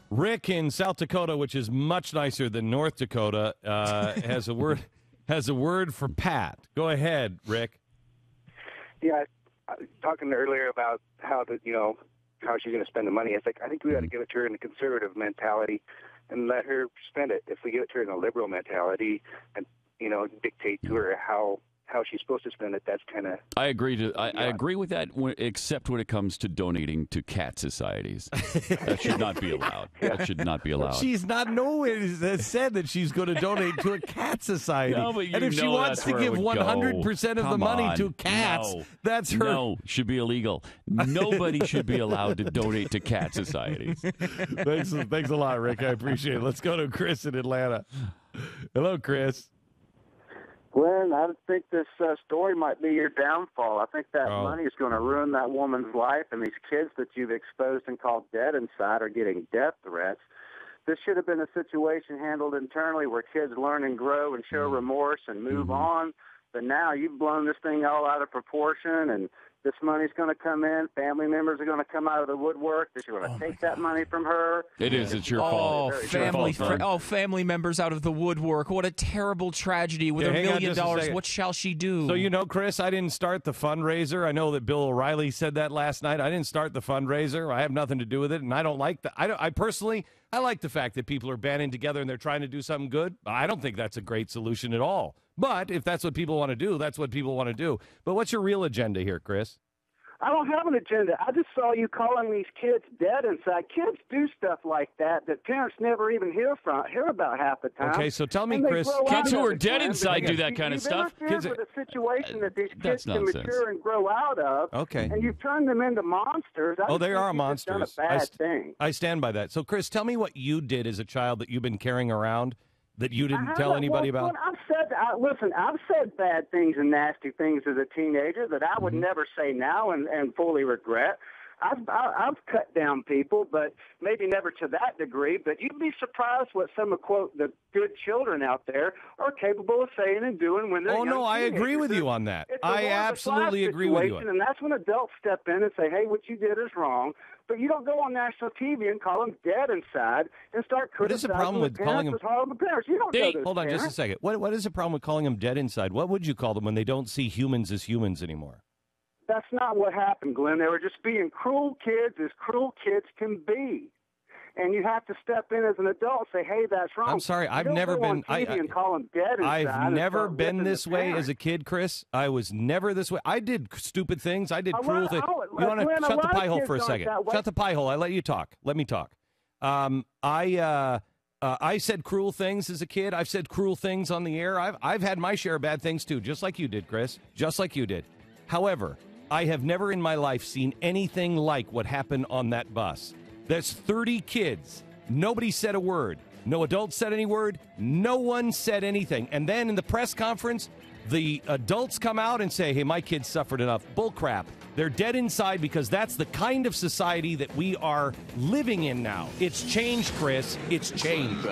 Rick in South Dakota, which is much nicer than North Dakota, has a word for Pat. Go ahead, Rick. Yeah, I was talking earlier about how she's going to spend the money. I think we got to give it to her in a conservative mentality and let her spend it. If we give it to her in a liberal mentality and dictate to her how she's supposed to spend it, that's kind of... I agree I agree with that, except when it comes to donating to cat societies. That should not be allowed. That should not be allowed. She's not nowhere said that she's going to donate to a cat society. No, but and if she wants to give 100% of the money to cats, that's her... No, should be illegal. Nobody should be allowed to donate to cat societies. Thanks a lot, Rick. I appreciate it. Let's go to Chris in Atlanta. Hello, Chris. Glenn, I think this story might be your downfall. I think that money is going to ruin that woman's life, and these kids that you've exposed and called dead inside are getting death threats. This should have been a situation handled internally where kids learn and grow and show remorse and move on. But now you've blown this thing all out of proportion, and this money's going to come in. Family members are going to come out of the woodwork. They're going to take that money from her. It is. It's your fault. Family members out of the woodwork. What a terrible tragedy. With $1 million, what shall she do? So, Chris, I didn't start the fundraiser. I know that Bill O'Reilly said that last night. I didn't start the fundraiser. I have nothing to do with it, and I don't like that. I personally like the fact that people are banding together and they're trying to do something good. I don't think that's a great solution at all. But if that's what people want to do, that's what people want to do. But what's your real agenda here, Chris? I don't have an agenda. I just saw you calling these kids dead inside. Kids do stuff like that parents never even hear about half the time. Okay, so tell me, Chris, kids who are dead inside do that kind of stuff. Kids with a situation that these kids can mature and grow out of. Okay, and you've turned them into monsters. They are monsters. Done a bad thing. I stand by that. So, Chris, tell me what you did as a child that you've been carrying around that you didn't tell anybody about. I've said bad things and nasty things as a teenager that I would never say now and fully regret. I've cut down people, but maybe never to that degree. But you'd be surprised what some of, quote, the good children out there are capable of saying and doing when they're young. No, I agree with you on that. I absolutely agree with you. And that's when adults step in and say, hey, what you did is wrong. But you don't go on national TV and call them dead inside and start criticizing. What is the problem with calling them horrible parents? You don't know those Hold on parents. just a second. What is the problem with calling them dead inside? What would you call them when they don't see humans as humans anymore? That's not what happened, Glenn. They were just being cruel kids as cruel kids can be. And you have to step in as an adult and say, hey, that's wrong. I'm sorry, I've never been... and call them dead inside. I've never been this way as a kid, Chris. I was never this way. I did stupid things. I did cruel things. You want to shut the pie hole for a second? Shut the pie hole. I let you talk. Let me talk. I said cruel things as a kid. I've said cruel things on the air. I've had my share of bad things, too, just like you did, Chris. Just like you did. However, I have never in my life seen anything like what happened on that bus. There's 30 kids. Nobody said a word. No adults said any word. No one said anything. And then in the press conference, the adults come out and say, hey, my kids suffered enough. Bull crap. They're dead inside because that's the kind of society that we are living in now. It's changed, Chris. It's changed.